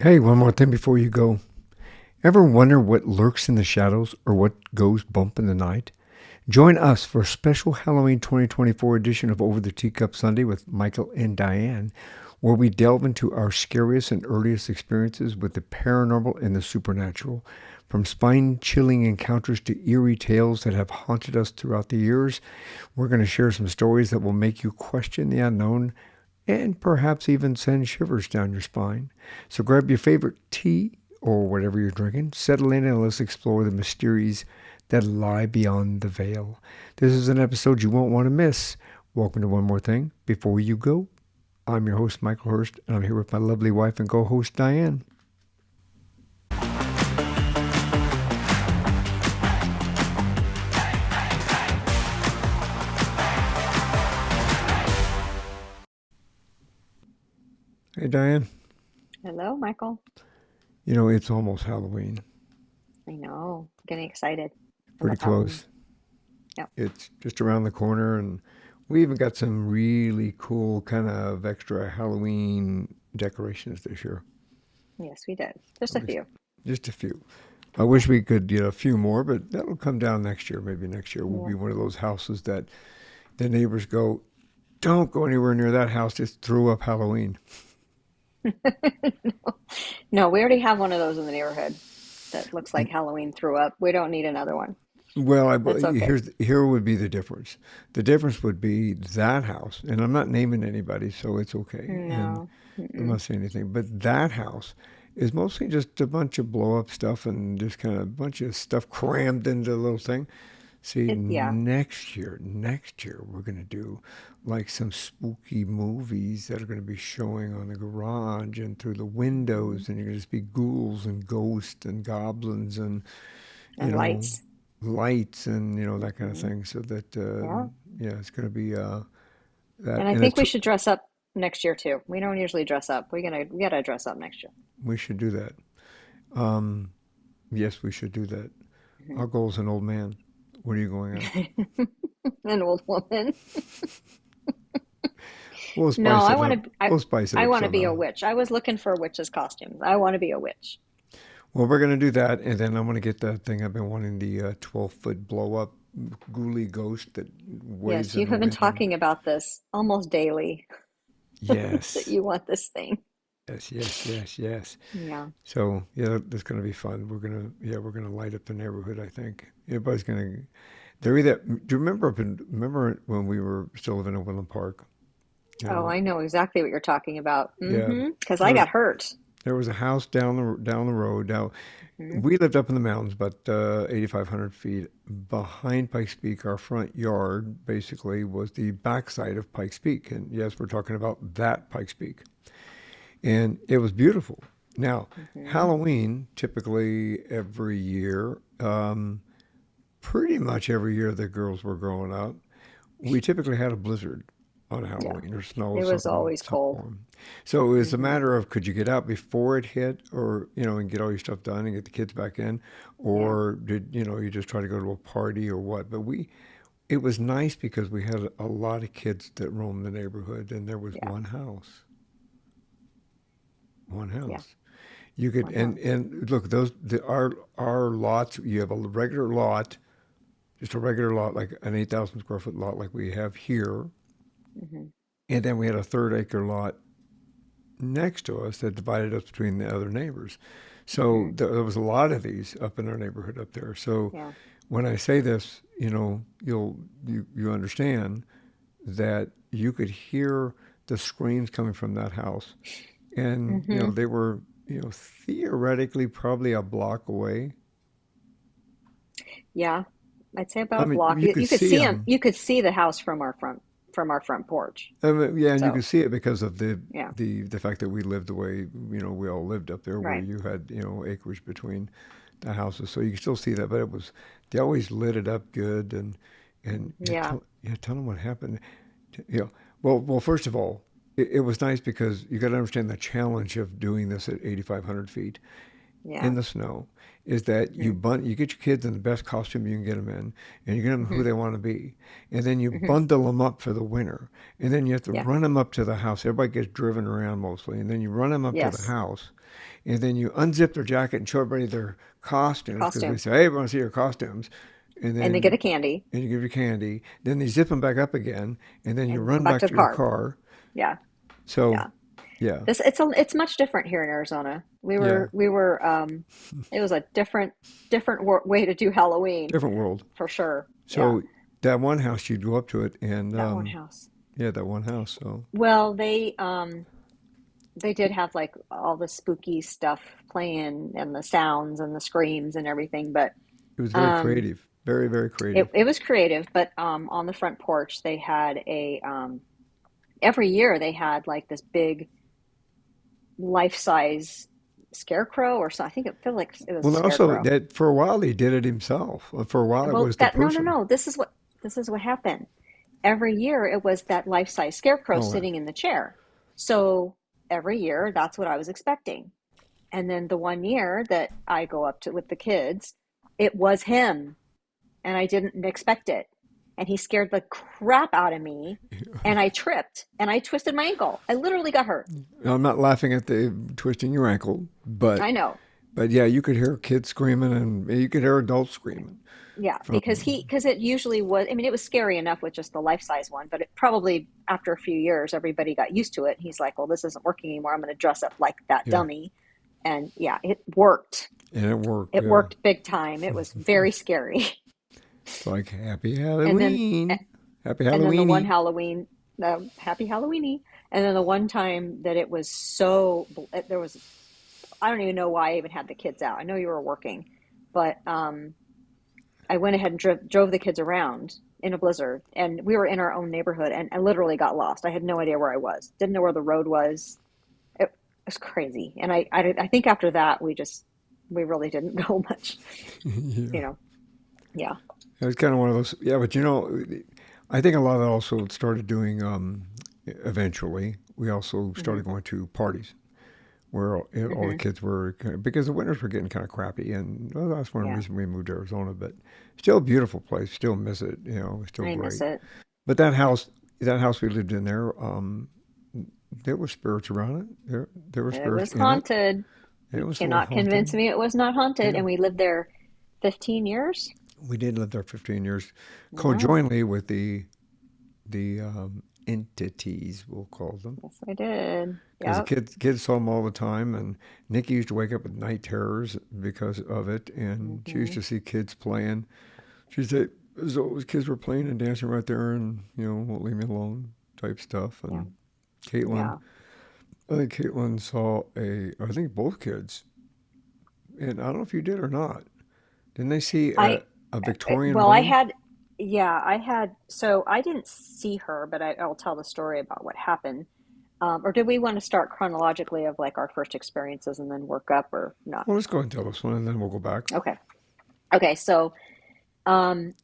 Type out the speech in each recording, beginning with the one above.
Hey, one more thing before you go. Ever wonder what lurks in the shadows or what goes bump in the night? Join us for a special Halloween 2024 edition of Over the Teacup Sunday with Michael and Diane, where we delve into our scariest and earliest experiences with the paranormal and the supernatural. From spine chilling encounters to eerie tales that have haunted us throughout the years, we're going to share some stories that will make you question the unknown and perhaps even send shivers down your spine. So grab your favorite tea or whatever you're drinking, settle in, and let's explore the mysteries that lie beyond the veil. This is an episode you won't want to miss. Welcome to One More Thing. Before you go, I'm your host, Michael Hurst, and I'm here with my lovely wife and co host, Diane. Hey, Diane. Hello, Michael. You know, it's almost Halloween. I know. Getting excited. I Pretty love Halloween. close. Yep. It's just around the corner, and we even got some really cool kind of extra Halloween decorations this year. Yes, we did. Just a At least few. just a few. I wish we could get a few more, but that'll come down next year. Maybe next year we'll Yeah. be one of those houses that the neighbors go, don't go anywhere near that house. Just threw up Halloween. No, we already have one of those in the neighborhood that looks like Halloween threw up. We don't need another one. Well, That's okay. here would be the difference. The difference would be that house, and I'm not naming anybody, so it's okay. And No. I'm Mm-mm. not saying anything, but that house is mostly just a bunch of blow up stuff and just kind of a bunch of stuff crammed into a little thing. See, Yeah. next year we're gonna do like some spooky movies that are gonna be showing on the garage and through the Hmm. windows, and you're gonna just be ghouls and ghosts and goblins and you And know lights. lights and that kind of Hmm. thing. So that Yeah. yeah, it's gonna be that, And I and think it's we should dress up next year too. We don't usually dress up. We gotta dress up next year. we should do that. Um, yes, we should do that. Hmm. Our goal's an old man. What are you going as? An old woman. We'll No, spice it up. We'll spice it I up want to be a somehow. witch. I was looking for witches costumes. I want to be a witch. Well, we're going to do that, and then I'm going to get that thing I've been wanting, the 12-foot blow up ghouly ghost that waves Yes, in you the have been wind. And talking about this almost daily that yes, you want this thing. yes. Yeah. So yeah, that's going to be fun. We're gonna light up the neighborhood. I think everybody's going to. They're either. Do you remember when we were still living in Woodland Park? You Oh, know, I know exactly what you're talking about. yeah. Because I There was got hurt. there was a house down the road. Now Hmm. we lived up in the mountains, about 8,500 feet behind Pikes Peak. Our front yard basically was the backside of Pikes Peak, and yes, we're talking about that Pikes Peak, and it was beautiful. Now, Hmm. Halloween typically every year, pretty much every year the girls were growing up, we typically had a blizzard on Yeah. Halloween or snow or It was something, always something cold. warm. So it was a Hmm. matter of could you get out before it hit or, and get all your stuff done and get the kids back in, Yeah. or did, you just try to go to a party or what? But it was nice because we had a lot of kids that roamed the neighborhood and there was Yeah. one house. One Yeah. house. You could One house. and look our lots. You have a regular lot, just a regular lot, like an 8,000 square foot lot, like we have here, Hmm. and then we had a third acre lot next to us that divided us between the other neighbors. So Hmm. there was a lot of these up in our neighborhood up there. So Yeah. when I say this, you understand that you could hear the screams coming from that house, and Hmm. they were theoretically probably a block away. Yeah. I'd say about I a mean, block. you could You could see see him. them. You could see the house from our front porch. Yeah, and you So could see it because of the yeah. the the fact that we lived the way we all lived up there, where Right. you had acreage between the houses, so you can still see that. But they always lit it up good, and Yeah. tell them what happened. Yeah, well, first of all, it was nice because you got to understand the challenge of doing this at 8,500 feet. Yeah. in the snow is that Hmm. you get your kids in the best costume you can get them in, and you get them who Hmm. they want to be, and then you Hmm. bundle them up for the winter, and then you have to Yeah. run them up to the house. Everybody gets driven around mostly, and then you run them up to the Yes. house, and then you unzip their jacket and show everybody their costumes because we Costume. say, "Hey, we want to see your costumes," and And they get then a candy and you give your candy. Then they zip them back up again, and then you and go run back back to the to your car. car. Yeah. So Yeah. yeah, It's much different here in Arizona. yeah, It was a different way to do Halloween different world. for sure. Yeah. So that one house, you'd go up to it, and That one house. yeah, that one house. So Well, they did have like all the spooky stuff playing and the sounds and the screams and everything, but it was very um creative, very, very creative. it was creative, but on the front porch they had a every year they had like this big life-size scarecrow or so. I think it felt like it was a Well, also scarecrow. that for a while he did it himself. For a while it Well, was the that no, no, person. no. This is what happened. Every year it was that life-size scarecrow Oh, sitting in the chair. So every year that's what I was expecting. And then the one year that I go up to with the kids, it was him, and I didn't expect it. And he scared the crap out of me, and I tripped and I twisted my ankle. I literally got hurt. I'm not laughing at the twisting your ankle, I know. but yeah, you could hear kids screaming and you could hear adults screaming Yeah, from. because it usually was, I mean, it was scary enough with just the life size one, but it probably after a few years, everybody got used to it. He's like, well, this isn't working anymore. I'm going to dress up like that Yeah, dummy. And yeah, it worked. and it worked. It Yeah, worked big time. It was very scary. it's like Happy And then, Halloween, Happy and then the one Halloweeny. Halloween, Happy Halloweeny. And then the one time that it was so, there was, I don't even know why I even had the kids out. I know you were working, but I went ahead and drove the kids around in a blizzard, and we were in our own neighborhood, and I literally got lost. I had no idea where I was, didn't know where the road was. It was crazy. And I think after that, we really didn't go much, Yeah, you know. Yeah. it was kind of one of those. Yeah, but I think a lot of that also started doing. Eventually, we also Hmm. started going to parties where all the Hmm. kids were because the winters were getting kind of crappy, and well, that's one Yeah. reason we moved to Arizona. But still a beautiful place, still miss it. Still I miss great. it. But that house we lived in there, there were spirits around it. There were It spirits was in it. haunted. It You was a little cannot convince haunted. me it was not haunted. Yeah, And we lived there 15 years. we did live there 15 years, Yeah. conjointly with the entities, we'll call them. Yes, I did. Because the Yep. kids saw them all the time, and Nikki used to wake up with night terrors because of it, and she used Hmm. to see kids playing. She'd say, "There's always kids were playing and dancing right there, and won't leave me alone," type stuff. Yeah. And Caitlin, Yeah. I think Caitlin saw I think both kids, and I don't know if you did or not. Didn't they see I a Victorian Well, I woman? had, yeah, I had, so I didn't see her, but I'll tell the story about what happened. Or did we want to start chronologically of like our first experiences and then work up or not? Well, let's go and tell this one, and then we'll go back. Okay. Okay. So, um,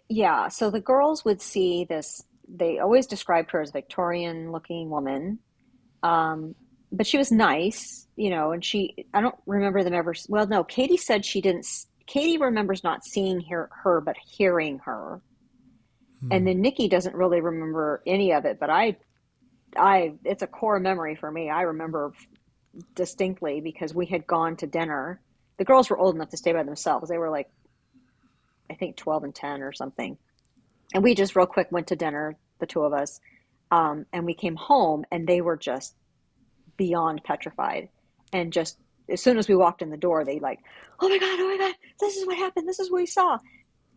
yeah, so the girls would see this, they always described her as a Victorian looking woman. Um, but she was nice, and I don't remember them ever, well, no, Katie said she didn't, Katie remembers not seeing her, but hearing her. And Hmm. then Nikki doesn't really remember any of it, but it's a core memory for me. I remember distinctly because we had gone to dinner. The girls were old enough to stay by themselves. They were like, I think 12 and 10 or something. And we just real quick went to dinner, the two of us. And we came home and they were just beyond petrified. And just as soon as we walked in the door, they like, oh my God, this is what happened. This is what we saw.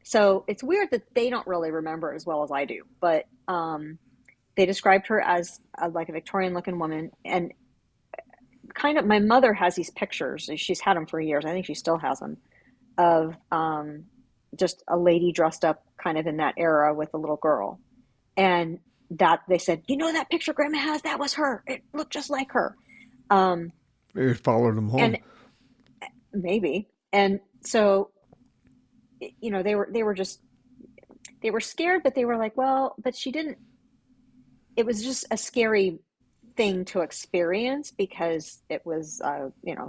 So it's weird that they don't really remember as well as I do. But they described her as like a Victorian looking woman. And kind of my mother has these pictures. She's had them for years. I think she still has them of just a lady dressed up kind of in that era with a little girl. And that they said, that picture grandma has, that was her. It looked just like her. Um, Maybe it followed them home. and maybe. And so, they were scared, but they were like, well, but she didn't, it was just a scary thing to experience because it was,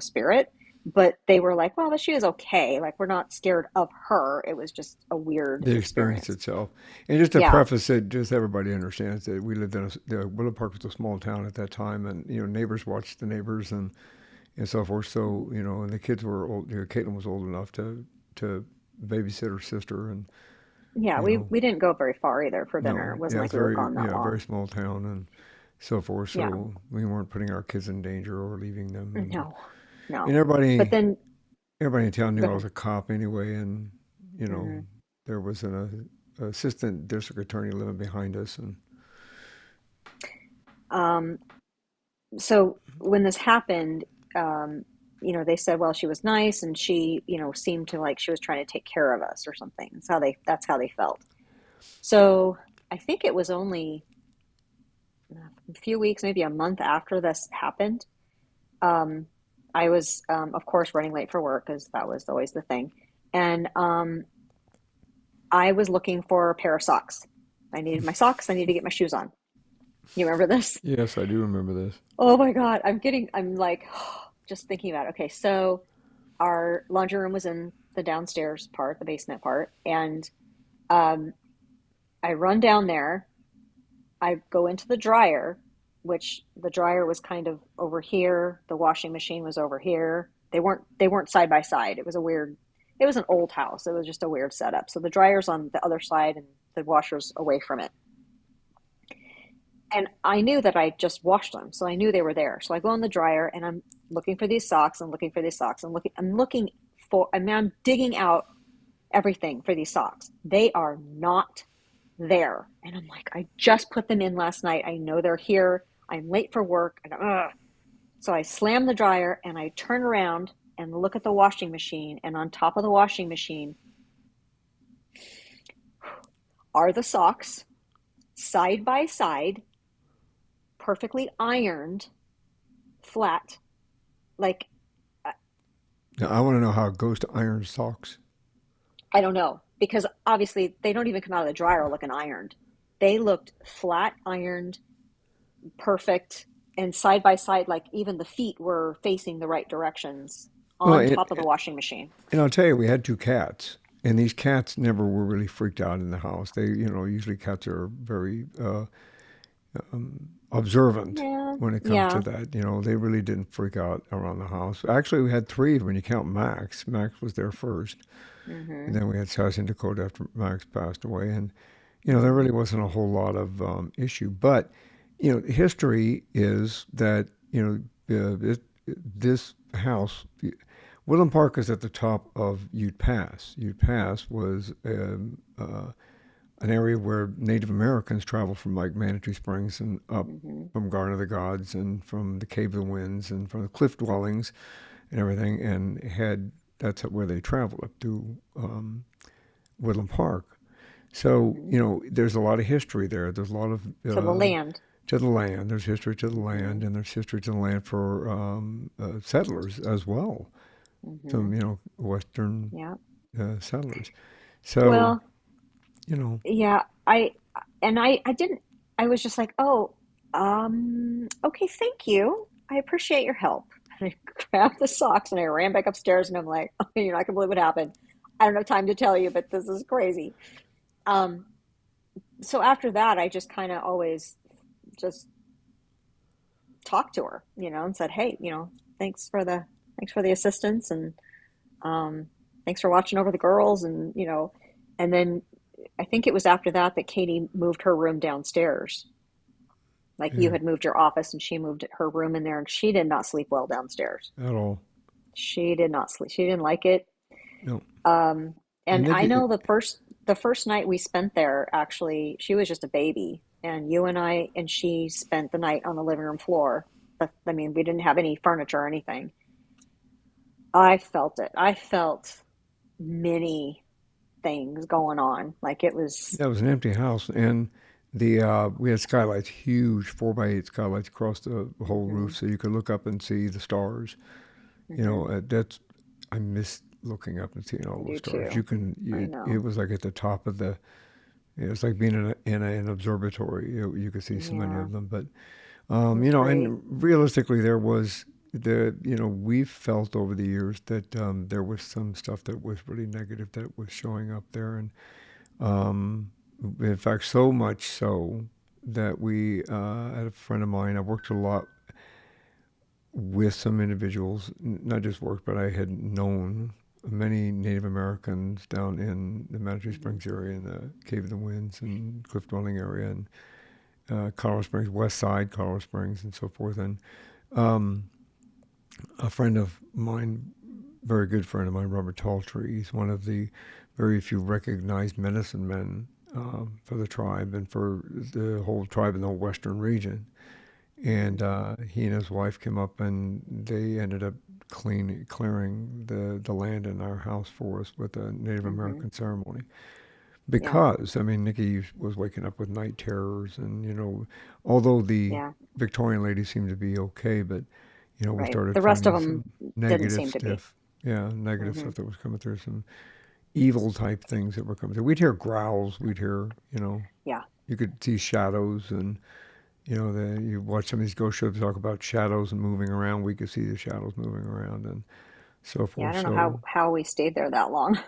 spirit. But they were like, well, she is okay. Like, we're not scared of her. It was just a weird The experience experience. itself. And just to Yeah. preface it, just everybody understands that we lived in Willow Park was a small town at that time, and neighbors watched the neighbors and so forth. So and the kids were old. Caitlin was old enough to babysit her sister, and Yeah, you we know, we didn't go very far either for dinner. no, It wasn't yeah, like it's we were very gone that very long. small town and so forth. Yeah. So we weren't putting our kids in danger or leaving them, No, and no. But everybody then, everybody in town go knew I was ahead. a cop anyway, and Hmm. there was an assistant district attorney living behind us, and Um, so when this happened, um, they said, well, she was nice and she, seemed to like she was trying to take care of us or something. That's how they felt. So I think it was only a few weeks, maybe a month after this happened. Um, I was, of course, running late for work because that was always the thing. And I was looking for a pair of socks. I needed my socks. I needed to get my shoes on. You remember this? yes, I do remember this. Oh my God. I'm like, just thinking about it. Okay. So our laundry room was in the downstairs part, the basement part. And um, I run down there. I go into the dryer, which the dryer was kind of over here. The washing machine was over here. They weren't side by side. It was an old house. It was just a weird setup. So the dryer's on the other side and the washer's away from it. And I knew that I just washed them, so I knew they were there. So I go in the dryer and I'm looking for these socks. I'm looking for these socks. I'm digging out everything for these socks. They are not there. And I'm like, I just put them in last night. I know they're here. I'm late for work. And so I slam the dryer and I turn around and look at the washing machine. And on top of the washing machine are the socks side by side, perfectly ironed, flat. Like, Now, I want to know how it goes to iron socks. I don't know, because obviously they don't even come out of the dryer looking ironed. They looked flat ironed, perfect, and side by side, like even the feet were facing the right directions Well, on top of the washing machine. and I'll tell you, we had two cats, and these cats never were really freaked out in the house. They, usually cats are very observant Yeah, when it comes to yeah. that. They really didn't freak out around the house. Actually, we had three when you count Max. Max was there first, and Hmm. then we had Sassy and Dakota after Max passed away, and there Hmm. really wasn't a whole lot of issue. But history is that this house, Woodland Park, is at the top of Ute Pass. Ute Pass was an area where Native Americans traveled from like Manitou Springs and up Hmm. from Garden of the Gods and from the Cave of the Winds and from the cliff dwellings and everything, and that's where they traveled up to Woodland Park. So, Hmm. there's a lot of history there. There's a lot of To the land. to the land. There's history to the Hmm. land, and there's history to the land for settlers as well. Hmm. Some, Western Yeah. settlers. So, Well, you know, yeah. I didn't. I was just like, oh, okay, thank you. I appreciate your help. And I grabbed the socks and I ran back upstairs and I'm like, oh, you're not gonna believe what happened. I don't have time to tell you, but this is crazy. Um, so after that, I just kind of always just talked to her, and said, hey, thanks for the assistance and um, thanks for watching over the girls and then I think it was after that that Katie moved her room downstairs. Like you yeah, had moved your office and she moved her room in there and she did not sleep well downstairs. at all. She did not sleep. She didn't like it. No. Um, and And I it, know the first night we spent there, actually, she was just a baby, and you and I and she spent the night on the living room floor. But I mean, we didn't have any furniture or anything. I felt it. I felt many things going on. Like it was. yeah, it was an empty house, and we had skylights, huge 4x8 skylights across the whole Hmm. roof, so you could look up and see the stars. Hmm. That's I miss looking up and seeing all I those do stars. too. I It know. was like at the top of the. It was like being in an observatory. You could see so many Yeah. of them. But That's great. And realistically, there was we've felt over the years that there was some stuff that was really negative that was showing up there, and um, in fact, so much so that we had a friend of mine. I worked a lot with some individuals, not just work, but I had known many Native Americans down in the Manitou Hmm. Springs area, in the Cave of the Winds and Cliff Dwelling area, and Colorado Springs, West Side, Colorado Springs, and so forth. And um, a friend of mine, very good friend of mine, Robert Talltree, he's one of the very few recognized medicine men for the tribe and for the whole tribe in the western region. Hmm. And he and his wife came up and they ended up clearing the land in our house for us with a Native Hmm. American ceremony. Yeah. Because, I mean, Nikki was waking up with night terrors, and, although the Yeah. Victorian lady seemed to be okay, but, we Right. started The rest of finding them some didn't negative seem to be. stuff. Yeah, negative Hmm. stuff that was coming through, some evil type things that were coming through. We'd hear growls, we'd hear, Yeah. you could see shadows, and, you watch some of these ghost shows talk about shadows and moving around. We could see the shadows moving around and so Yeah. I forth. don't know So, how we stayed there that long,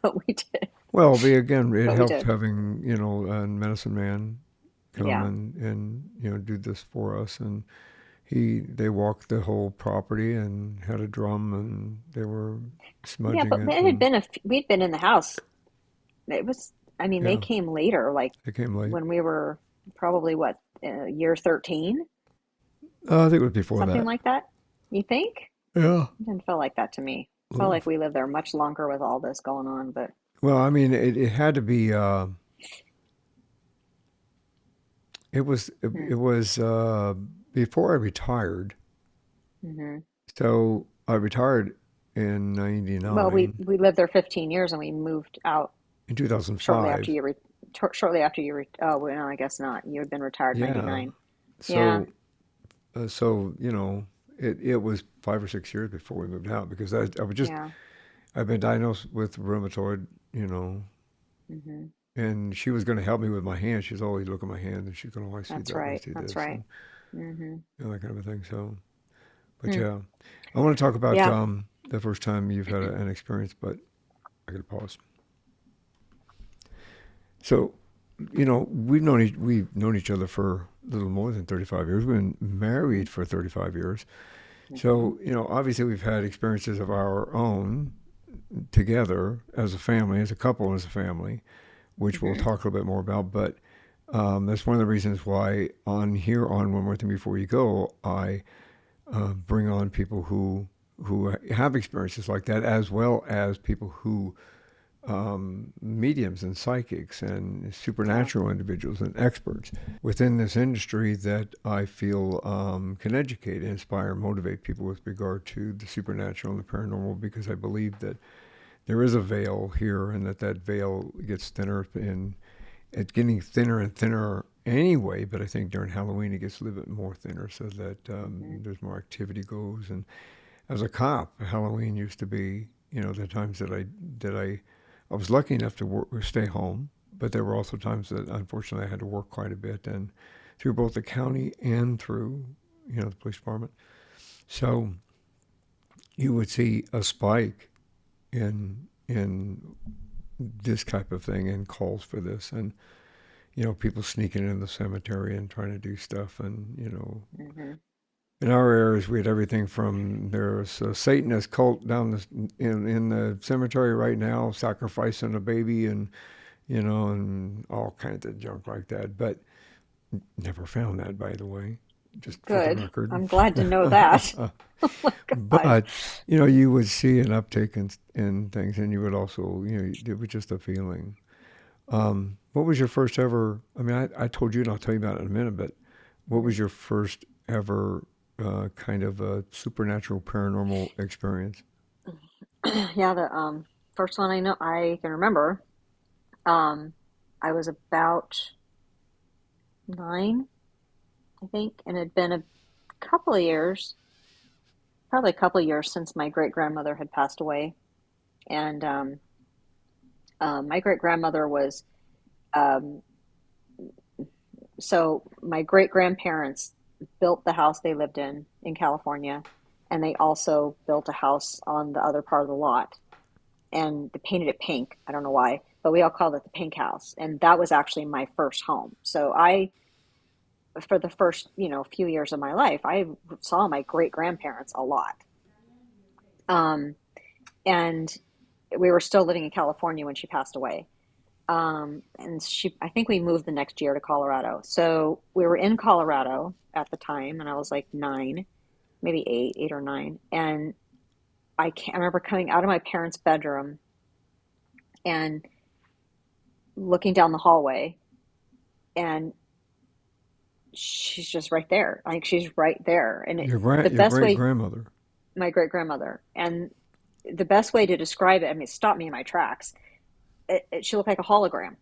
but we did. well, again, it But we helped did. having, a medicine man come Yeah. and do this for us, and they walked the whole property and had a drum, and they were Yeah. smudging But it, it had and been we'd been in the house. It was. I mean, they yeah, came later, like they came late. when we were probably what, year 13, I think it was before something that. like that. You think? Yeah. It didn't feel like that to me. Felt Well, like we lived there much longer with all this going on, but I mean, it had to be. hmm. It was before I retired. Hmm. So I retired in Well, '99. we lived there 15 years and we moved out In shortly after 2005. shortly after oh, well, no, I guess not. You had been retired in Yeah. 99. Yeah. So so it was 5 or 6 years before we moved out because I was just Yeah. I've been diagnosed with rheumatoid, Hmm. and she was going to help me with my hand. She's always look at my hand and she's going, "Oh, I see That's that, and I right. see That's this," right. and Hmm. that kind of a thing. So, but Hmm. yeah, I want to talk about Yeah. the first time you've had an experience, but I got to pause. So, we've known each other for a little more than 35 years. We've been Hmm. married for 35 years. Hmm. So, obviously we've had experiences of our own together as a family, as a couple, as a family, which we'll Hmm. talk a little bit more about. But that's one of the reasons why on here on One More Thing Before You Go, I bring on people who have experiences like that, as well as people who mediums and psychics and Yeah. supernatural individuals and experts within this industry that I feel can educate, inspire, motivate people with regard to the supernatural and the paranormal, because I believe that there is a veil here and that veil gets thinner, and it's getting thinner and thinner anyway, but I think during Halloween it gets a little bit more thinner so that Hmm. there's more activity goes. And as a cop, Halloween used to be, the times I was lucky enough to stay home, but there were also times that unfortunately I had to work quite a bit, and through both the county and through, the police department. So you would see a spike in this type of thing and calls for this, and people sneaking in the cemetery and trying to do stuff, and Hmm. in our areas, we had everything from there's a Satanist cult down in the cemetery right now, sacrificing a baby, and and all kinds of junk like that. But never found that, by the way, just for the Good. record. I'm glad to know that. Oh my God. But you would see an uptick in things, and you would also, it was just a feeling. What was your first ever? I mean, I told you, and I'll tell you about it in a minute. But what Hmm. was your first ever kind of a supernatural paranormal experience? Yeah, the first one I know I can remember, um, I was about 9, I think, and it had been a couple of years, probably a couple of years since my great grandmother had passed away. And my great grandmother um, so my great grandparents. built the house they lived in California, and they also built a house on the other part of the lot, and they painted it pink. I don't know why, but we all called it the pink house, and that was actually my first home. So I, for the first, few years of my life, I saw my great grandparents a lot. Um, and we were still living in California when she passed away. And I think we moved the next year to Colorado. So we were in Colorado at the time, and I was like 9, maybe 8 or 9. And I remember coming out of my parents' bedroom and looking down the hallway, and she's just right there. Like she's right there. And the Your best great way, grandmother. my great grandmother, and the best way to describe it, I mean, it stopped me in my tracks. She looked like a hologram.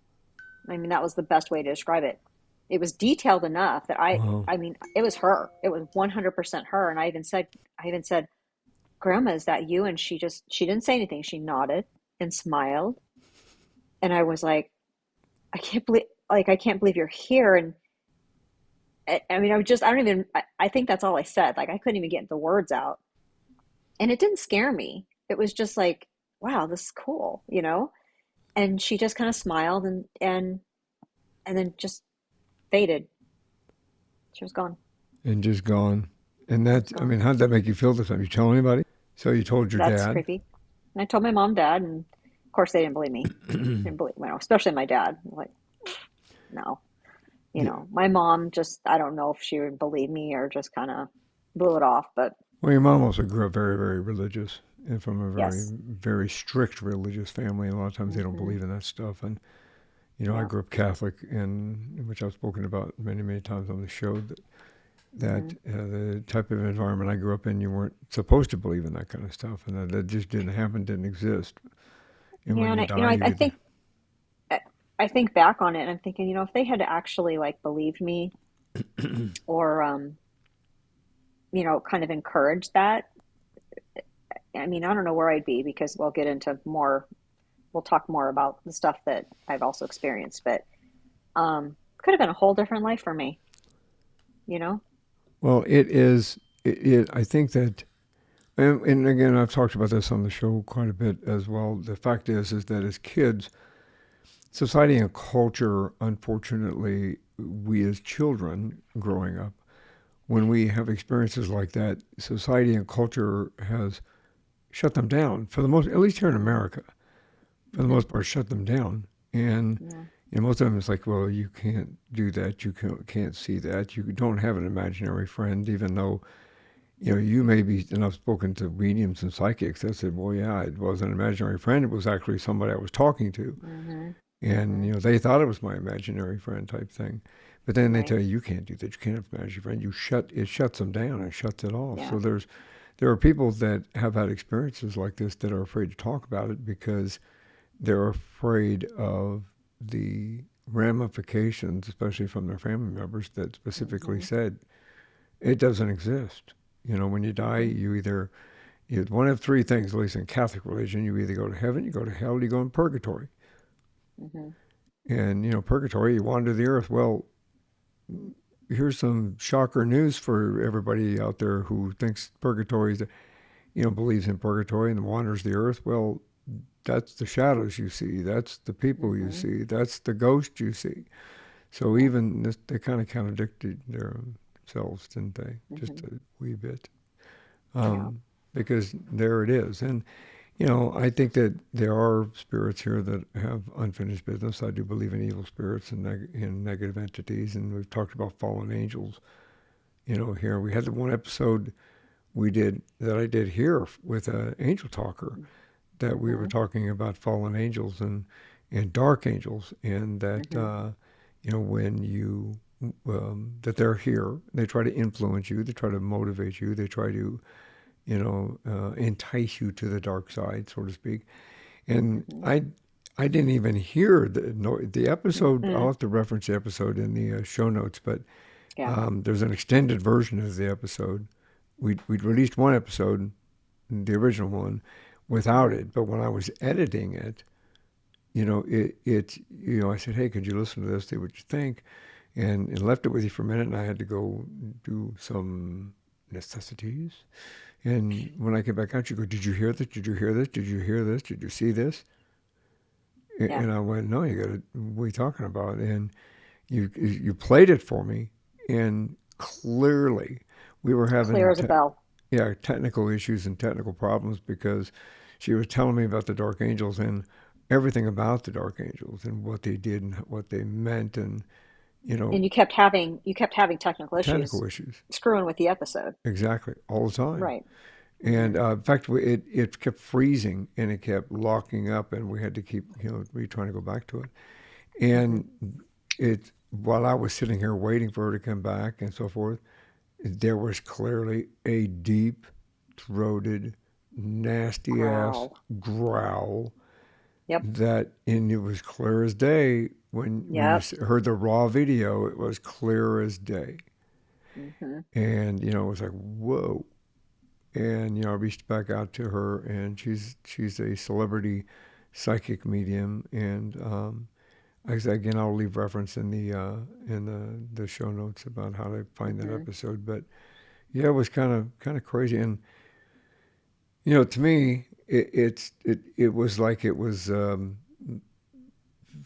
I mean, that was the best way to describe it. It was detailed enough that Wow. I mean, it was her. It was 100% her. And I even said, Grandma, is that you? And she didn't say anything. She nodded and smiled. And I was like, I can't believe you're here. And I mean, I don't even, I think that's all I said. Like, I couldn't even get the words out. And it didn't scare me. It was just like, wow, this is cool. And she just kind of smiled and then just faded. She was gone. And just gone. And She was that, I gone. mean, how did that make you feel this time? You tell anybody? So you told your That's dad. creepy. And I told my mom, dad, and of course they didn't believe me. Didn't believe, especially my dad. Like, no, Yeah. my mom just, I don't know if she would believe me or just kind of blew it off. But Well, your mom also grew up very, very religious and from a very, yes, very strict religious family. And a lot of times they don't hmm believe in that stuff. And, I yeah, grew up Catholic, and which I've spoken about many, many times on the show, that hmm the type of environment I grew up in, you weren't supposed to believe in that kind of stuff. And that just didn't happen, didn't exist. And yeah. when And you die, you I either, think I I think back on it, and I'm thinking, if they had actually like believed me or kind of encouraged that, I mean, I don't know where I'd be because we'll get into more. We'll talk more about the stuff that I've also experienced, but could have been a whole different life for me, you know? well, it is, I think that, and again, I've talked about this on the show quite a bit as well. The fact is that as kids, society and culture, unfortunately, we as children growing up, when we have experiences like that, society and culture has shut them down for the most, at least here in America, for the Hmm. most part, shut them down. And Yeah. most of them it's like, well, you can't do that, you can't see that, you don't have an imaginary friend, even though you may be. And I've spoken to mediums and psychics that said, well, yeah, it was an imaginary friend. It was actually somebody I was talking to, Hmm. and Hmm. they thought it was my imaginary friend type thing. But then they Right. tell you you can't do that. You can't have an imaginary friend. It shuts them down. It shuts it off. Yeah. So there are people that have had experiences like this that are afraid to talk about it because they're afraid of the ramifications, especially from their family members that specifically Hmm. said it doesn't exist. When you die, Hmm. you have one of three things, at least in Catholic religion. You either go to heaven, you go to hell, you go in purgatory. Hmm. And purgatory, you wander the earth. Well, here's some shocker news for everybody out there who thinks purgatory is, believes in purgatory and wanders the earth. Well, that's the shadows you see. That's the people you Hmm. see. That's the ghost you see. So Yeah. even this, they kind of contradicted themselves, didn't they? Just Hmm. a wee bit. Yeah. Um, because there it is. And, I think that there are spirits here that have unfinished business. I do believe in evil spirits and in negative entities. And we've talked about fallen angels. Here we had the one episode I did here with an angel talker, that we were Hmm. talking about fallen angels and dark angels, and that Hmm. when you that they're here, they try to influence you, they try to motivate you, they try to entice you to the dark side, so to speak. And Hmm. I didn't even hear the episode. I'll Hmm. have to reference the episode in the show notes, but Yeah. there's an extended version of the episode. We'd released one episode, the original one, without Hmm. it. But when I was editing it, I said, hey, could you listen to this? See what you think. and left it with you for a minute, and I had to go do some necessities. And when I came back out, you go, "Did you hear this? Did you hear this? Did you hear this? Did you see this?" Yeah. And I went, "No, you got to. What are you talking about?" And you played it for me, and clearly we were Clear having as a bell. yeah, technical issues and technical problems because she was telling me about the Dark Angels and everything about the Dark Angels and what they did and what they meant and, you know, And you kept having technical issues technical issues. screwing with the episode. Exactly, all the time. Right. And Hmm. in fact, it kept freezing and it kept locking up, and we had to keep, trying to go back to it. Hmm. And while I was sitting here waiting for her to come back and so forth, there was clearly a deep throated, nasty ass Growl. growl Yep. that, and it was clear as day when you Yep. heard the raw video. It was clear as day, Hmm. and it was like whoa. And I reached back out to her, and she's a celebrity psychic medium, and again, I'll leave reference in the show notes about how to find that Hmm. episode. But yeah, it was kind of crazy, and to me, it was like it was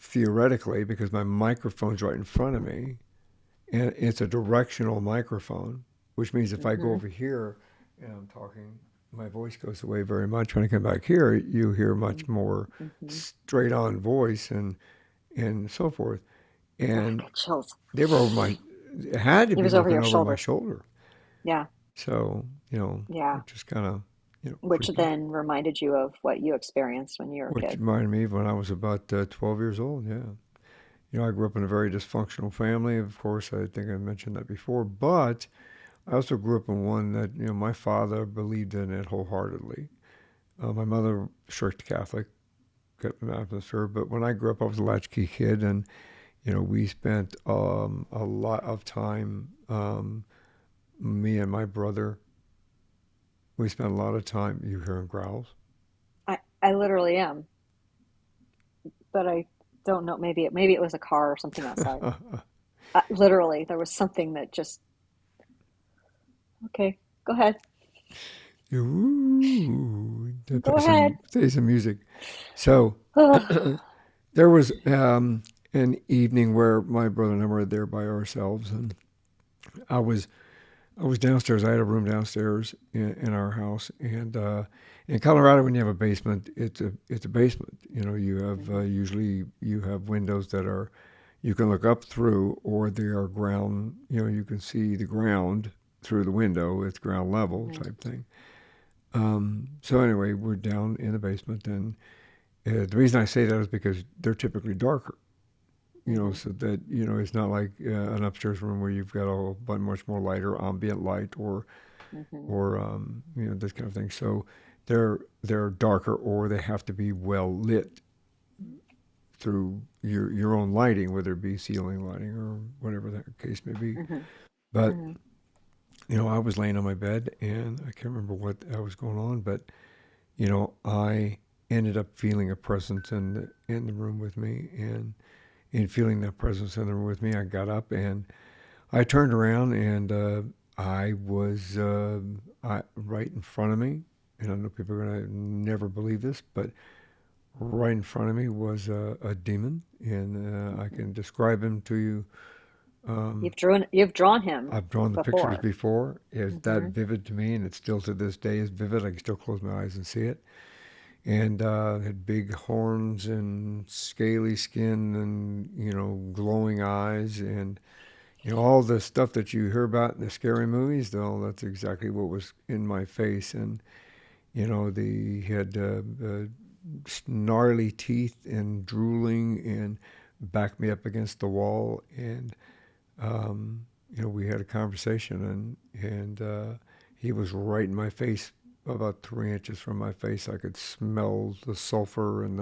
theoretically because my microphone's right in front of me, and it's a directional microphone, which means if I go Hmm. over here and I'm talking, my voice goes away very much. When I come back here, you hear much more Hmm. straight on voice and so forth. Oh, I And got chills. they were over my, it had to It be was over looking your over my shoulder. shoulder. Yeah. So, Yeah. it just kind of, Which creepy. then reminded you of what you experienced when you were a Which kid. reminded me of when I was about 12 years old. Yeah. I grew up in a very dysfunctional family. Of course, I think I mentioned that before, but I also grew up in one that, my father believed in it wholeheartedly. My mother, strict Catholic, kept an atmosphere, but when I grew up, I was a latchkey kid, and, we spent a lot of time, me and my brother, we spent a lot of time, you hearing growls? I literally am, but I don't know. Maybe it was a car or something outside. Literally, there was something that just. Okay, go ahead. Ooh, to Go ahead. play some music. So Ugh. there was an evening where my brother and I were there by ourselves, and I was I was downstairs. I had a room downstairs in our house, and in Colorado, when you have a basement, it's a basement. You have Mhm. usually you have windows that are you can look up through, or they are ground. You can see the ground through the window. It's ground level Mhm. type thing. So anyway, we're down in the basement, and the reason I say that is because they're typically darker. Mhm. So that it's not like an upstairs room where you've got a whole bunch much more light or ambient light Mhm. or this kind of thing. So they're darker, or they have to be well lit through your own lighting, whether it be ceiling lighting or whatever that case may be. Mhm. But Mhm. I was laying on my bed, and I can't remember what was going on, but I ended up feeling a presence in the room with me, and in feeling that presence in the room with me, I got up and I turned around, and I was right in front of me. And I know people are going to never believe this, but right in front of me was a demon, and I Mhm. can describe him to you. Um, You've drawn him I've drawn the pictures before. before. It's that Mhm. vivid to me, and it's still to this day is vivid. I can still close my eyes and see it. And had big horns and scaly skin and glowing eyes and all the stuff that you hear about in the scary movies, though, that's exactly what was in my face. And, he had gnarly teeth and drooling and backed me up against the wall. And, we had a conversation, and he was right in my face, about 3 inches from my face. I could smell the sulfur and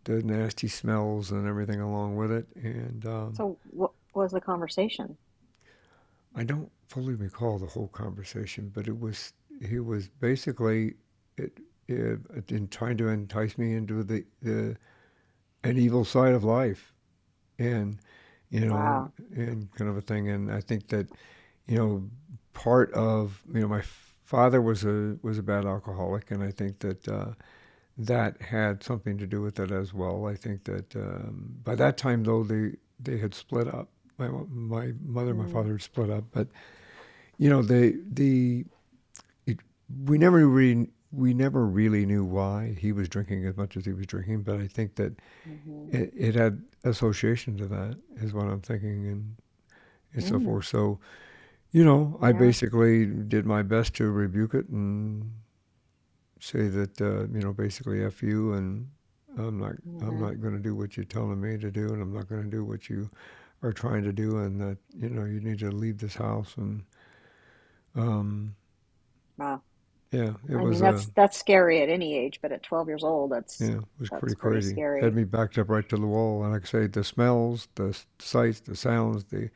the nasty smells and everything along with it. And So what was the conversation? I don't fully recall the whole conversation, but he was basically it, in trying to entice me into the an evil side of life, and you know, Wow. and kind of a thing. And I think that, you know, part of, my father was a bad alcoholic, and I think that that had something to do with it as well. I think that by that time, though, they had split up. My mother and my Mm, father had split up, but the it, we never really knew why he was drinking as much as he was drinking. But I think that hmm it had association to that, is what I'm thinking, and so mm, forth. So I yeah. basically did my best to rebuke it and say that basically f you, and I'm hmm not going to do what you're telling me to do, and I'm not going to do what you are trying to do, and that you need to leave this house. And um, Wow. yeah, it I mean, was that's scary at any age, but at 12 years old, yeah, it was that's pretty pretty crazy. Had scary. me backed up right to the wall, and like I say, the smells, the sights, the sounds, the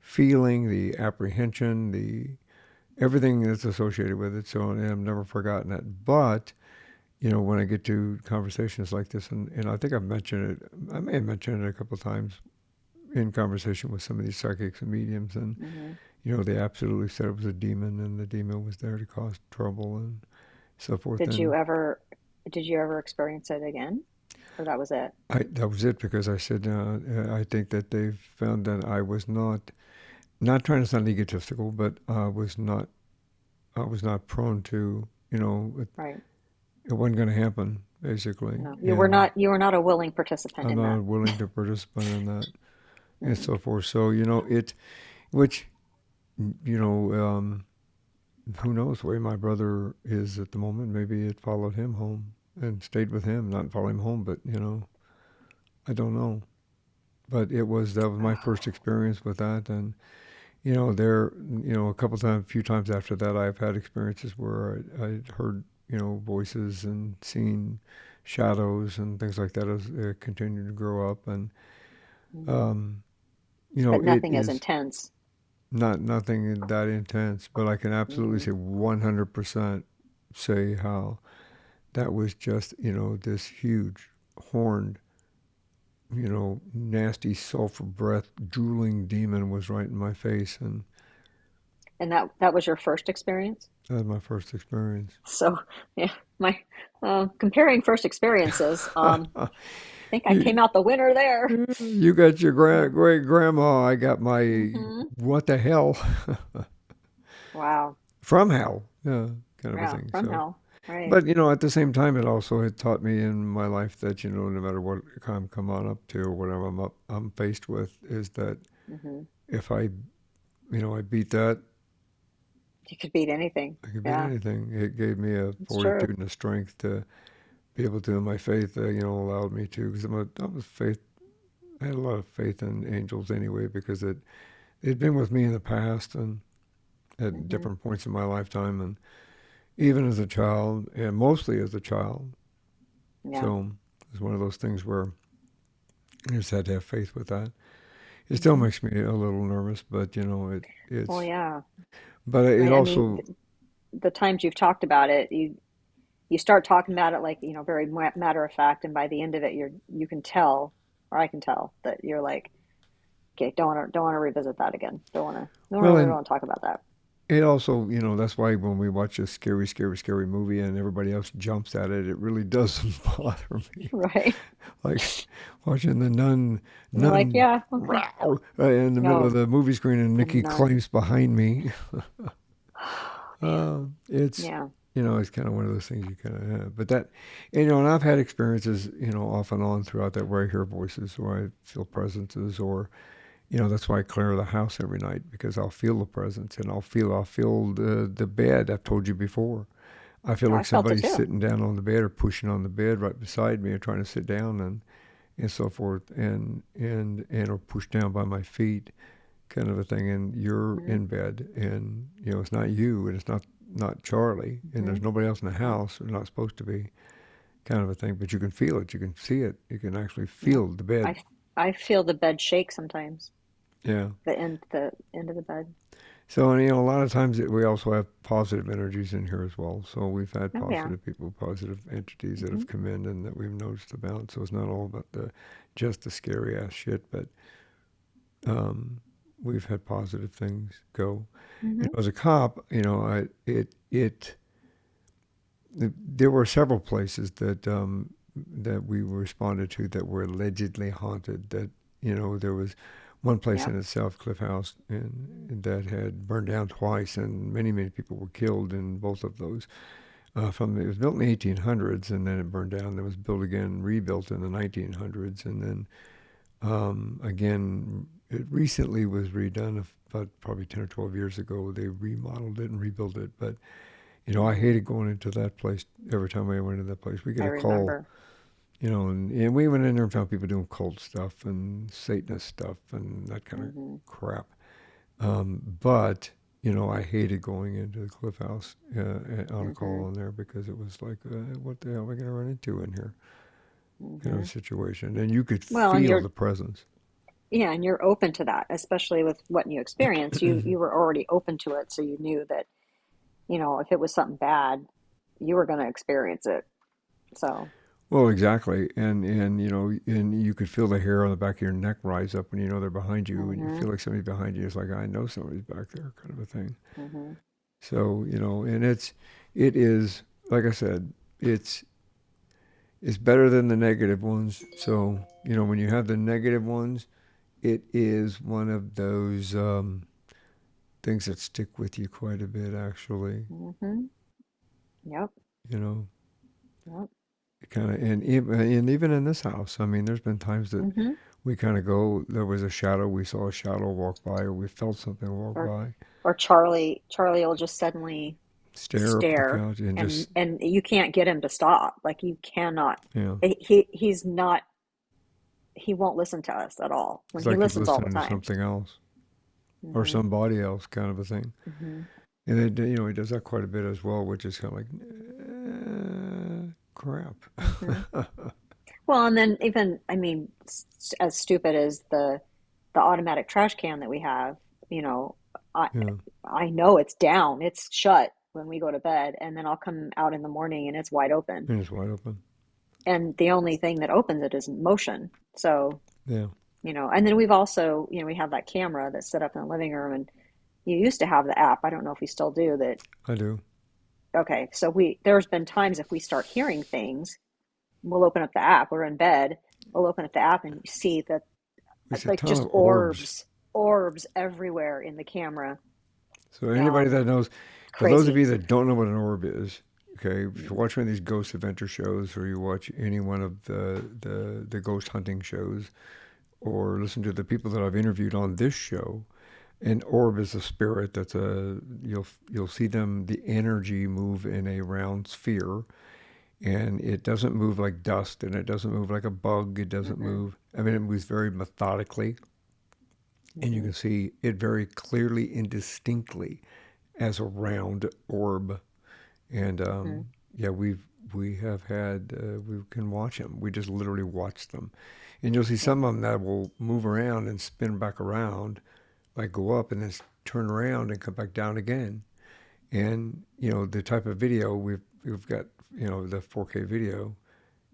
feeling, the apprehension, the everything that's associated with it. So, and I've never forgotten it. But when I get to conversations like this, and I think I've mentioned it, I may have mentioned it a couple of times in conversation with some of these psychics and mediums, and Hmm they absolutely said it was a demon, and the demon was there to cause trouble and so forth. Did you And ever, did you ever experience it again? Or that was it? that was it, because I said I think that they found that I was not trying to sound egotistical, but I was not prone to Right. it wasn't going to happen basically, No, and you were not a willing participant I'm in not that. willing to participate in that and Mm, so forth. So which you know, who knows where my brother is at the moment? Maybe it followed him home and stayed with him, not follow him home, but I don't know. But that was my oh, first experience with that, and there, a couple times, a few times after that, I've had experiences where I heard voices and seen shadows and things like that as it continued to grow up, and mhm. um, But it nothing as is intense. nothing that intense, but I can absolutely Hmm say 100% say how that was just this huge horned nasty sulfur breath drooling demon was right in my face, and And that was your first experience? that was my first experience. So, yeah, my comparing first experiences, I think I you, came out the winner there. you got your Yeah. great grandma, I got my hmm what the hell Wow. from hell, yeah, kind of a Yeah, thing. from So hell. Right. but at the same time, it also had taught me in my life that no matter what I'm come on up to or whatever I'm faced with, is that hmm if I beat that, You could beat anything. I could beat Yeah, anything. It gave me a it's true. fortitude and a strength to be able to. My faith, allowed me to, because I'm a faith. I had a lot of faith in angels anyway, because they'd been with me in the past and at Hmm different points in my lifetime, and even as a child, and mostly as a child. Yeah. So it's one of those things where I just had to have faith with that. It still hmm makes me a little nervous, but Well, it's yeah. but it I mean, also the times you've talked about it, you start talking about it like, very matter of fact, and by the end of it, you can tell, or I can tell that you're like, okay, don't want to revisit that again. Don't well, really and want to talk about that. it also that's why when we watch a scary, scary, scary movie and everybody else jumps at it, it really doesn't bother me. Right? Like watching the You're like, nun yeah, okay. row, in the middle of No, the movie screen, and the Nikki nun. claims behind me. Man, It's yeah. it's kind of one of those things you kind of have. But that, and I've had experiences, off and on throughout that, where I hear voices, or I feel presences, or that's why I clear the house every night, because I'll feel the presence, and I'll feel the bed. I've told you before. I feel No, like I felt it somebody's too. sitting down on the bed or pushing on the bed right beside me, or trying to sit down, and so forth, and or pushed down by my feet, kind of a thing. And you're hmm in bed, and it's not you, and it's not Charlie, and hmm there's nobody else in the Yeah. house. They're not supposed to be, kind of a thing. But you can feel it, you can see it, you can actually Yeah. feel the bed. I I feel the bed shake sometimes. Yeah. The end of the bed. So, and a lot of times we also have positive energies in here as well. So we've had Oh yeah. positive people, positive entities that hmm have come in and that we've noticed about. So it's not all about just the scary ass shit, but Um, we've had positive things go. Hmm. As a cop, there were several places that we responded to that were allegedly haunted. That there was one place Yep. in itself, Cliff House, that had burned down twice, and many people were killed in both of those. It was built in the 1800s, and then it burned down. It was built again, rebuilt in the 1900s, and then again, it recently was redone about probably 10 or 12 years ago. They remodeled it and rebuilt it, but I Hmm. hated going into that place every time I went into that place. We I get a call, remember. and we went in there and found people doing cult stuff and Satanist stuff and that kind of Hmm. crap. But I hated going into the Cliff House on a call Hmm. on there because it was like, what the hell am I going to run into in here? Hmm. Situation, and you could Well, and feel the presence. yeah, and you're open to that, especially with what you experienced. You were already open to it, so you knew that, if it was something bad, you were going to experience it. So, Well, exactly, and and you could feel the hair on the back of your neck rise up when you know they're behind you, and you hmm. feel like somebody's behind you. It's like I know somebody's back there, kind of a thing. Hmm. So and it is like I said, it's better than the negative ones. So when you have the negative ones, it is one of those things that stick with you quite a bit, actually. Hmm. Yep. You know, Yep. kind of, and even in this house, I mean, there's been times that Hmm. we kind of go, there was a shadow, we saw a shadow walk by, or we felt something walk Or by, or Charlie will just suddenly stare up at the stare, couch, and and just, you can't get him to stop. Like, you cannot. you He's not. He won't listen to us at all. When it's he like he's listens all the listening to time. something else or Hmm. somebody else, kind of a thing. Hmm. And then, he does that quite a bit as well, which is kind of like, crap. Hmm. Well, and then, even, I mean, as stupid as the automatic trash can that we have, you know, I Yeah, I know it's down, it's shut when we go to bed, and then I'll come out in the morning and it's wide open. and it's wide open. And the only thing that opens it is motion. So, Yeah, and then we've also, we have that camera that's set up in the living room, and you used to have the app. I don't know if we still do that. I do. Okay, so there's been times if we start hearing things, we'll open up the app. We're in bed, we'll open up the app and you see that, We see a like, ton just of orbs. orbs everywhere in the camera. So anybody that knows, for those of Crazy. you that don't know what an orb is, okay, if you watch one of these ghost adventure shows, or you watch any one of the ghost hunting shows, or listen to the people that I've interviewed on this show, an orb is a spirit that's you'll see them, the energy move in a round sphere, and it doesn't move like dust, and it doesn't move like a bug. It doesn't Hmm. move. I mean, it moves very methodically, and you Hmm. can see it very clearly and distinctly as a round orb. And Hmm. yeah, we have had we can watch them. We just literally watch them, and you'll see Yeah. some of them that will move around and spin back around, like go up and then turn around and come back down again. And the type of video we've got, the 4K video,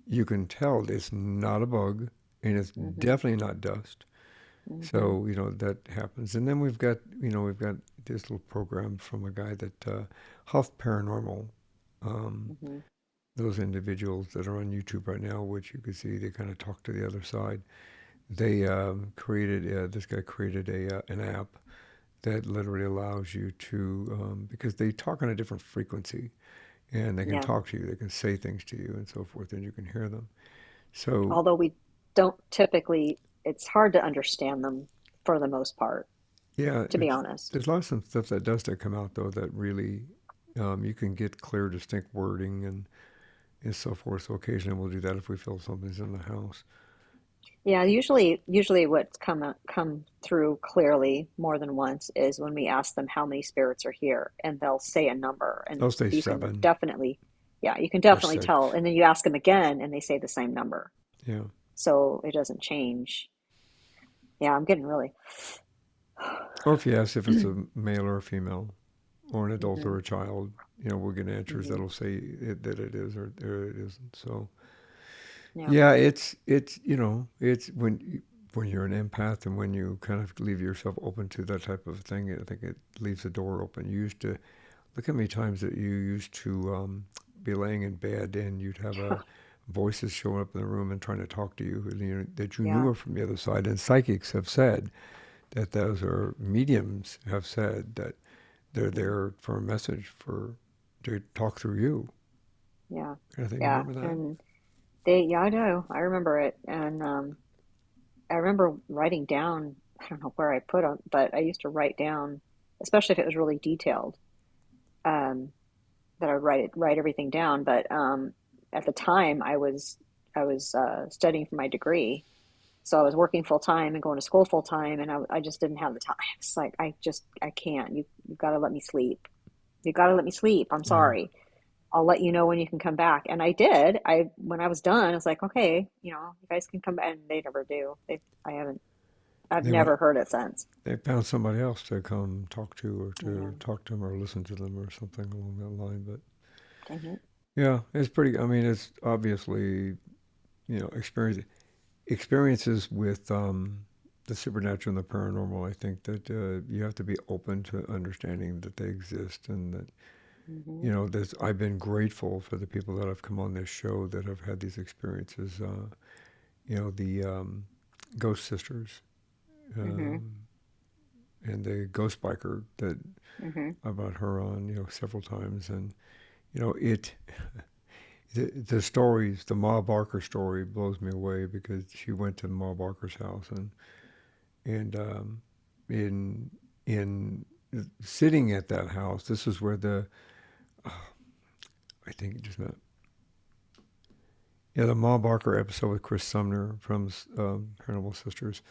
you can tell it's not a bug, and it's Hmm. definitely not dust. Hmm. So that happens. And then we've got this little program from a guy that Huff Paranormal. Um, Hmm. those individuals that are on YouTube right now, which you can see, they kind of talk to the other side. They created this guy created a an app that literally allows you to because they talk on a different frequency, and they can Yeah. talk to you, they can say things to you, and so forth, and you can hear them. So Although we don't typically, it's hard to understand them for the most part, yeah, to be honest. there's lots of stuff that does come out though that really you can get clear, distinct wording and so forth. So occasionally we'll do that if we feel something's in the house. Yeah, usually what's come through clearly more than once is when we ask them how many spirits are here, and they'll say a number, and I'll say you can 7 definitely, yeah, you can or definitely tell. 6. And then you ask them again, and they say the same number, Yeah. so it doesn't change. Yeah, I'm getting really. Or if you ask if it's a male or a female, or an adult Hmm. or a child, we'll get answers Hmm. that'll say that it is or it isn't. So Yeah. yeah, it's when. when you're an empath and when you kind of leave yourself open to that type of thing, I think it leaves the door open. You used to look at many times that you used to be laying in bed and you'd have voices showing up in the room and trying to talk to you, that you knew Yeah. are from the other side. And psychics have said that those are mediums have said that they're there for a message for to talk through you. Yeah. I think you Yeah. remember that. And yeah, I know. I remember it. And I remember writing down, I don't know where I put them, but I used to write down, especially if it was really detailed, um, that I would write everything down. But at the time, I was studying for my degree, so I was working full time and going to school full time, and I just didn't have the time. It's like I can't. You got to let me sleep. You got to let me sleep. I'm Yeah. sorry. I'll let you know when you can come back. And I did. When I was done, I was like, okay, you guys can come back. And they never do. I haven't. I've They went. never heard it since. They found somebody else to come talk to, or Yeah. to talk to them, or listen to them, or something along that line. But Dang it. yeah, it's pretty. I mean, it's obviously experiences with the supernatural and the paranormal. I think that you have to be open to understanding that they exist, and that Hmm. There's. I've been grateful for the people that have come on this show that have had these experiences. The Ghost Sisters. Hmm. Um, and the ghost biker that Hmm. I brought her on, several times, and it the stories, the Ma Barker story blows me away because she went to Ma Barker's house and in in sitting at that house, this is where I think it just meant the Ma Barker episode with Chris Sumner from Paranormal Sisters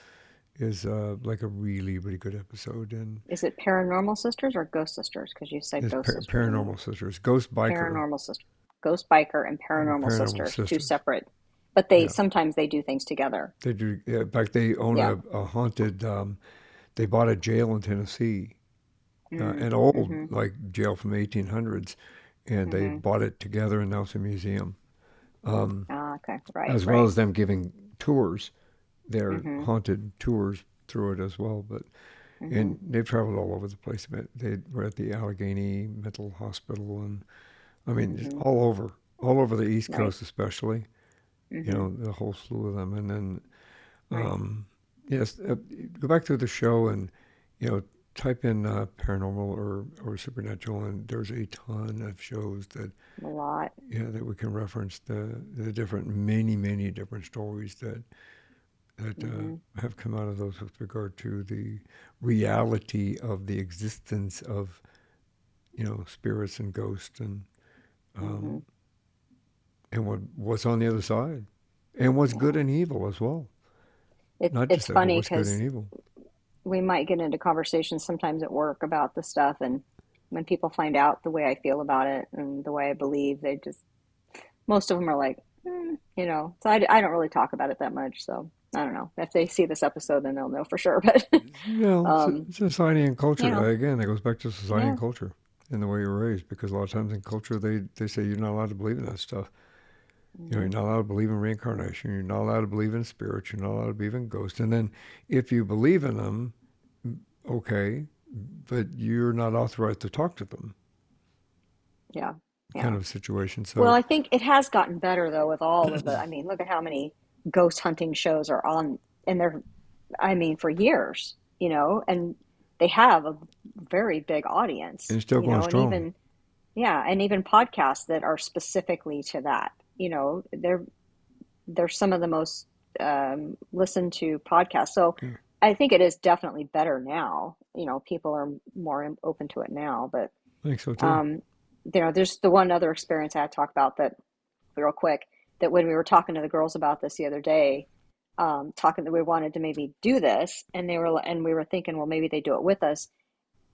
is like a really really good episode, and Is it Paranormal Sisters or Ghost Sisters? Because you said it's Ghost Sisters a minute. Paranormal Sisters, Ghost Biker, Paranormal Sister, Ghost Biker, and and Paranormal Paranormal Sisters, two Sisters. separate, but they Yeah. sometimes they do things together. They do. Yeah, in fact, they own Yeah. a haunted. They bought a jail in Tennessee, Mm, an old mm-hmm. like jail from the 1800s, and they Mm-hmm. bought it together, and now it's a museum. Um, Ah, okay. Right. as well Right. as them giving tours, their Mm-hmm. haunted tours through it as well. But Mm-hmm. and they've traveled all over the place. But they were at the Allegheny Mental Hospital, and I mean, just Mm-hmm. all over the East Right. Coast, especially. Mm-hmm. The whole slew of them, and then Right. Um, yes, go back to the show and you know type in paranormal or supernatural, and there's a ton of shows that A lot. that we can reference the different many different stories that Mm-hmm. have come out of those with regard to the reality of the existence of spirits and ghosts Mm-hmm. um, and what's on the other side and what's Yeah. good and evil as well. Not It's just that, but funny what's good because and evil. we might get into conversations sometimes at work about the stuff, and when people find out the way I feel about it and the way I believe, they just most of them are like, So I don't really talk about it that much. So I don't know if they see this episode, then they'll know for sure. But um, Society and culture. you know, Again, that goes back to society and yeah. culture and the way you're raised. Because a lot of times in culture, they say you're not allowed to believe in that stuff. You're Hmm. not allowed to believe in reincarnation. You're not allowed to believe in spirits. You're not allowed to believe in ghosts. And then if you believe in them, okay, but you're not authorized to talk to them, Yeah, kind yeah. of situation. Well, So I think it has gotten better though with all of the. I mean, look at how many ghost hunting shows are on, and they're. I mean, for years, and they have a very big and audience, it's still going and strong. even yeah, and even podcasts that are specifically to that. They're some of the most listened to podcasts. So Yeah, I think it is definitely better now. People are more open to it now. But I think so too. um, there's the one other experience I had to talk about that real quick. That when we were talking to the girls about this the other day, talking that we wanted to maybe do this, and we were thinking, well, maybe they do it with us,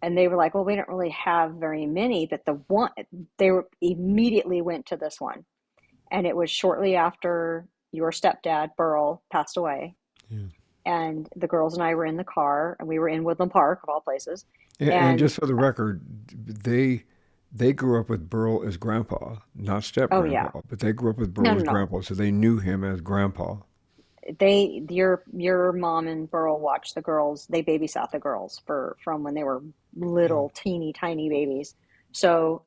and they were like, well, we don't really have very many, but the one they were immediately went to this one, and it was shortly after your stepdad Burl passed away, Yeah. and the girls and I were in the car, and we were in Woodland Park of all places, And and just for the record, they grew up with Burl as grandpa, not step oh yeah, grandpa, but they grew up with no, Burl no, as no, grandpa, so they knew him as grandpa. your mom and Burl watched the girls. They babysat the girls for from when they were Yeah. little, teeny tiny babies. So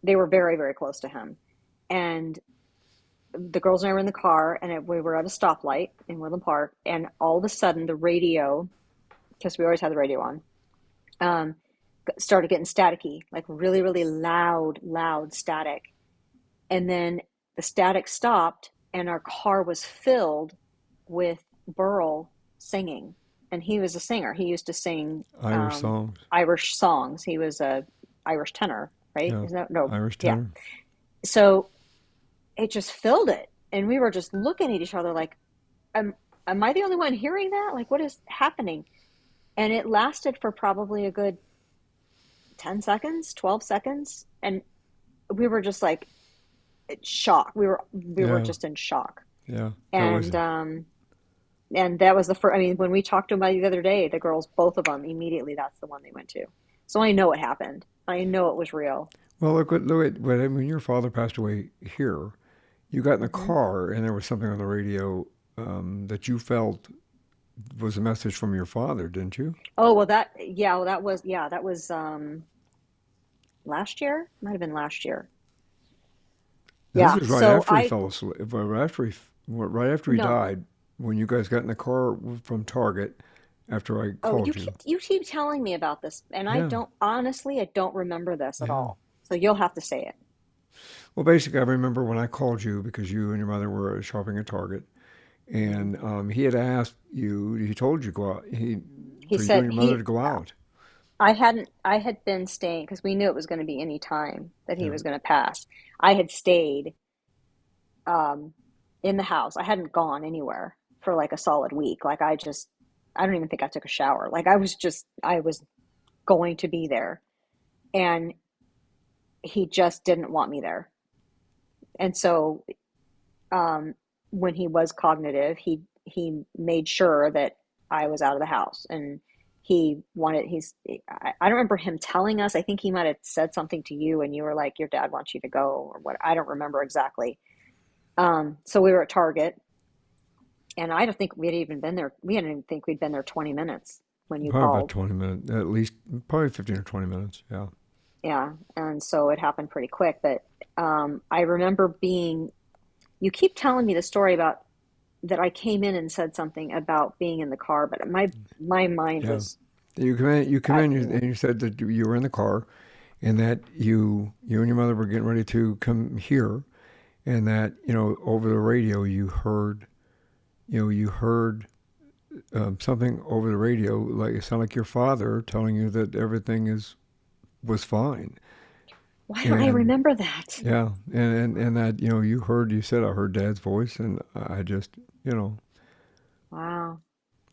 they were very, very close to him. And the girls and I were in the car, and we were at a stoplight in Woodland Park, and all of a sudden the radio, because we always had the radio on, um, started getting staticky, like really, really loud, loud static. And then the static stopped, and our car was filled with Burl singing. And he was a singer. He used to sing Irish songs. Irish songs. He was a Irish tenor, right? Yeah. Isn't that no? Irish Yeah. tenor. So it just filled it, and we were just looking at each other like, "Am am I the only one hearing that? Like, what is happening?" And it lasted for probably a good 10 seconds, 12 seconds, and we were just like shocked. We were Yeah. just in shock. Yeah. That was And and that was the first. I mean, when we talked to them the other day, the girls, both of them, immediately that's the one they went to. So I know it happened. I know it was real. well. Look at when your father passed away here. You got in the Hmm. car and there was something on the radio that you felt was a message from your father, didn't you? Oh well, that was last year. Might have been last year. This Yeah. is right So after he I fell asleep. Right after he no. died. When you guys got in the car from Target after I Oh, called you. you keep telling me about this, and I Yeah. don't honestly, I don't remember this at Yeah. all. So you'll have to say it. Well, basically, I remember when I called you because you and your mother were shopping at Target, Hmm. and he had asked you. He told you go out. He For you and said your mother to go out. I had been staying because we knew it was going to be any time that he Yeah. was going to pass. I had stayed um, in the house. I hadn't gone anywhere for like a solid week. I don't even think I took a shower. Like I was going to be there, and he just didn't want me there. And so um, when he was cognitive, he made sure that I was out of the house, and I don't remember him telling us. I think he might have said something to you, and you were like, "Your dad wants you to go," or what. I don't remember exactly. So we were at Target, and I don't think we had even been there. We didn't even think we'd been there 20 minutes when you Probably about called. 20 minutes, at least, probably 15 or 20 minutes. Yeah. Yeah, and so it happened pretty quick. But I remember being. You keep telling me the story about that I came in and said something about being in the car, but my mind Yeah. was You come I in yeah. and you said that you were in the car and that you and your mother were getting ready to come here and that, over the radio you heard something over the radio, like it sounded like your father telling you that everything was fine. Why don't I And remember that? yeah, and that, you said, I heard dad's voice and I just, Wow.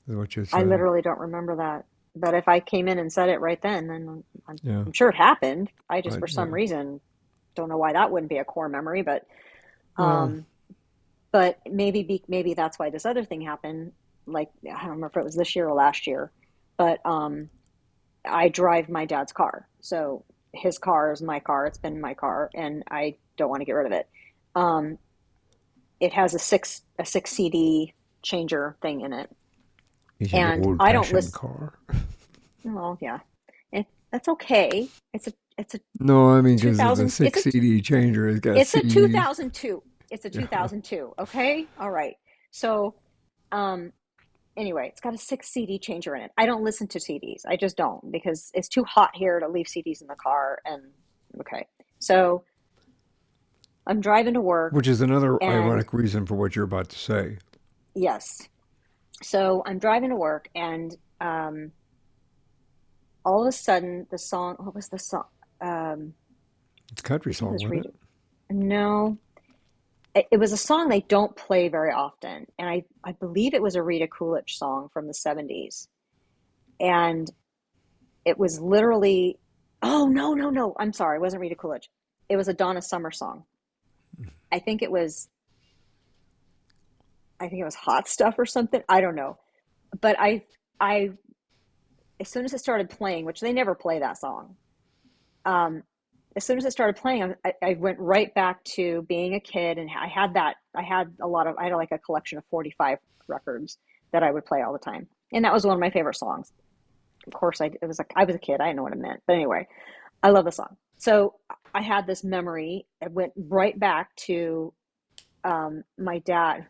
is what you I said. literally don't remember that. But if I came in and said it right then Yeah. I'm sure it happened. I just, I, for some yeah. reason, don't know why that wouldn't be a core memory, Well, um, maybe that's why this other thing happened. Like, I don't remember if it was this year or last year, but I drive my dad's car. So his car is my car. It's been my car, and I don't want to get rid of it. Um, it has a six CD changer thing in it, he's an and old I don't fashioned listen. car. Well, yeah, that's okay. It's a No, I mean, because the 2000. six CD changer has got It's a CDs. 2002. It's a Yeah. 2002. Okay, all right. So, um, anyway, it's got a six CD changer in it. I don't listen to CDs. I just don't because it's too hot here to leave CDs in the car. And okay, so I'm driving to work, Which is another and ironic reason for what you're about to say. yes, so I'm driving to work, and all of a sudden, the song. What was the song? Um, It's a country I think it song, was wasn't Rita. it? No, it was a song they don't play very often, and I believe it was a Rita Coolidge song from the 70s, and it was literally. Oh no, no, no! I'm sorry, it wasn't Rita Coolidge. It was a Donna Summer song. I think it was. I think it was Hot Stuff or something. I don't know, but as soon as it started playing, which they never play that song, um, as soon as it started playing, I went right back to being a kid, and I had like a collection of 45 records that I would play all the time. And that was one of my favorite songs. Of course, I was a kid. I didn't know what it meant. But anyway, I love the song. So I had this memory. It went right back to my dad.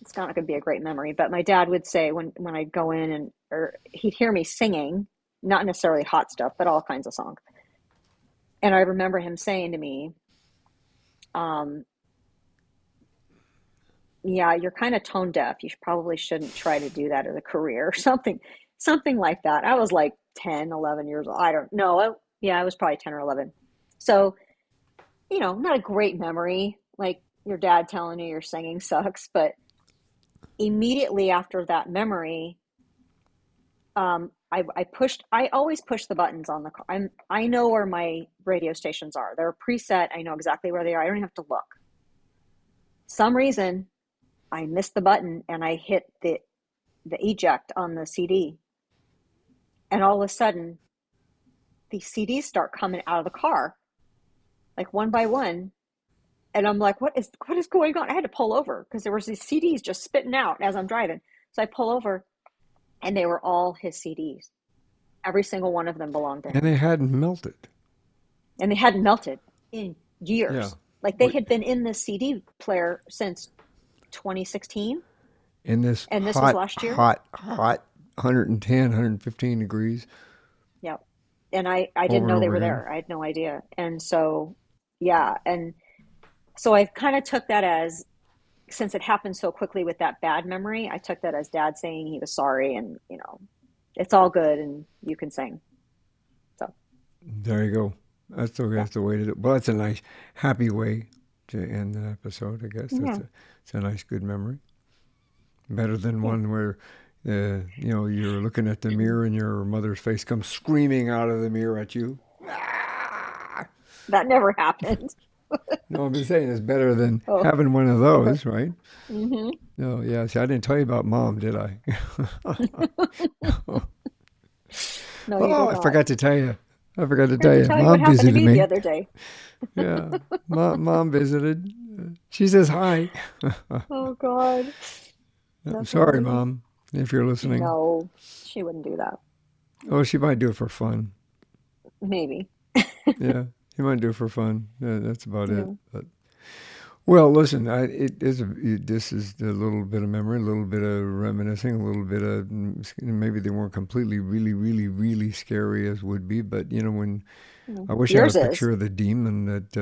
It's not going to be a great memory, but my dad would say when I'd go in and or he'd hear me singing, not necessarily hot stuff, but all kinds of songs. And I remember him saying to me, um, "Yeah, you're kind of tone deaf. Probably shouldn't try to do that as a career or something like that." I was like 10, 11 years old. I don't know. Yeah, I was probably 10 or 11. So, not a great memory. Like your dad telling you your singing sucks, but immediately after that memory, I always push the buttons on the car. I know where my radio stations are. They're preset. I know exactly where they are. I don't even have to look. Some reason I missed the button and I hit the eject on the CD. And all of a sudden, the CDs start coming out of the car, like one by one. And I'm like, what is going on? I had to pull over because there was these CDs just spitting out as I'm driving. So I pull over and they were all his CDs. Every single one of them belonged to And him. they hadn't melted. And they hadn't melted in Yeah. years. Like they Wait, had been in the CD player since 2016, in this and this was hot, last year. hot, hot 110, 115 degrees Yeah. And I didn't over and know they over were again. there. I had no idea. And so, yeah. And so I kind of took that as, since it happened so quickly with that bad memory, I took that as dad saying he was sorry and, it's all good and you can sing. So, There you go. yeah. That's the way to do it. Well, that's a nice, happy way to end the episode, I guess. Yeah. It's a nice, good memory. Better than Yeah. one where, you're looking at the mirror and your mother's face comes screaming out of the mirror at you. Ah! That never happened. No, I'm just saying it's better than Oh, having one of okay. those, right? Mm-hmm. No, yeah. See, I didn't tell you about mom, did I? No, you Oh, did I not. forgot to tell you. I forgot to I have tell to you. tell you what Mom happened to visited me the me. other day. Yeah, mom visited. She says hi. Oh God. I'm That's sorry, amazing. mom, if you're listening. No, she wouldn't do that. Oh, she might do it for fun. Maybe. Yeah, she might do it for fun. Yeah, that's about it. Yeah. But well, listen, this is a little bit of memory, a little bit of reminiscing, a little bit of maybe they weren't completely, really, really, really scary as would be, but when I wish I had a Yours is. picture of the demon that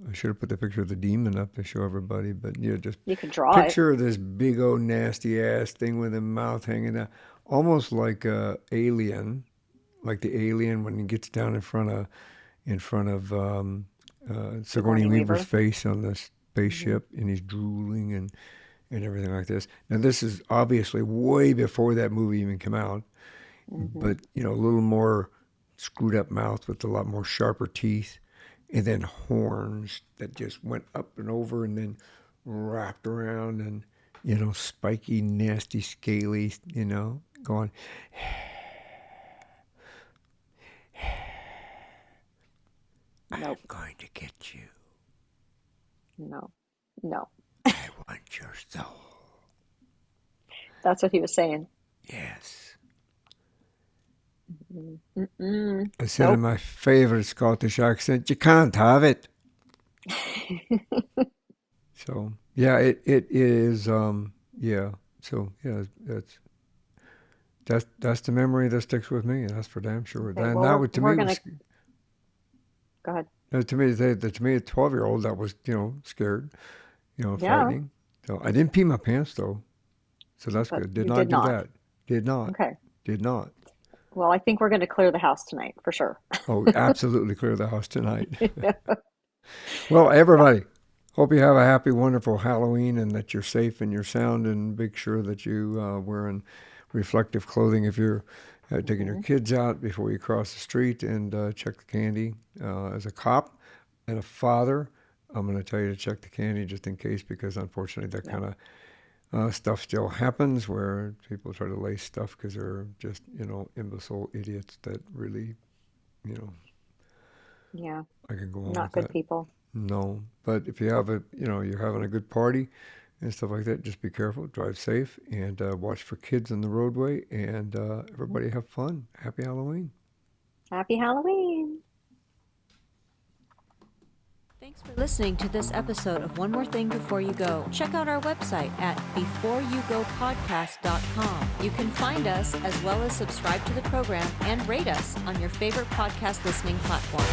I should have put the picture of the demon up to show everybody, but yeah, just You could draw it. picture this big old nasty ass thing with a mouth hanging out, almost like a alien, like the alien when he gets down in front of Sigourney Sigourney Weaver's Weaver. face on the Hmm. spaceship, and he's drooling and everything like this. Now, this is obviously way before that movie even came out, Hmm. but a little more screwed up mouth with a lot more sharper teeth, and then horns that just went up and over and then wrapped around, and spiky, nasty, scaly, going, "I am Nope. going to get you. No. No. I want your soul." That's what he was saying. Yes. Mm-mm. I said in Nope. my favorite Scottish accent, "You can't have it." So yeah, it is. Yeah. So yeah, that's the memory that sticks with me. That's for damn sure. Okay. And Well, that we're would to we're me gonna was go ahead. to me a 12-year-old that was scared, Yeah. frightening. So I didn't pee my pants though, so that's But good. Did you not did do not. that. Did not. Okay. Did not. Well, I think we're gonna clear the house tonight for sure. Oh, absolutely clear the house tonight. Yeah. Well, everybody, hope you have a happy, wonderful Halloween and that you're safe and you're sound, and make sure that you wearing reflective clothing if you're taking your Hmm. kids out before you cross the street, and check the candy. As a cop and a father, I'm going to tell you to check the candy just in case, because unfortunately that Yeah. kind of stuff still happens where people try to lace stuff because they're just, imbecile idiots that really, you know, Yeah. I can go on with Not good that. people. No, but if you have you're having a good party and stuff like that, just be careful, drive safe, and watch for kids on the roadway, and everybody have fun. Happy Halloween. Happy Halloween. Thanks for listening to this episode of One More Thing Before You Go. Check out our website at beforeyougopodcast.com. You can find us as well as subscribe to the program and rate us on your favorite podcast listening platform.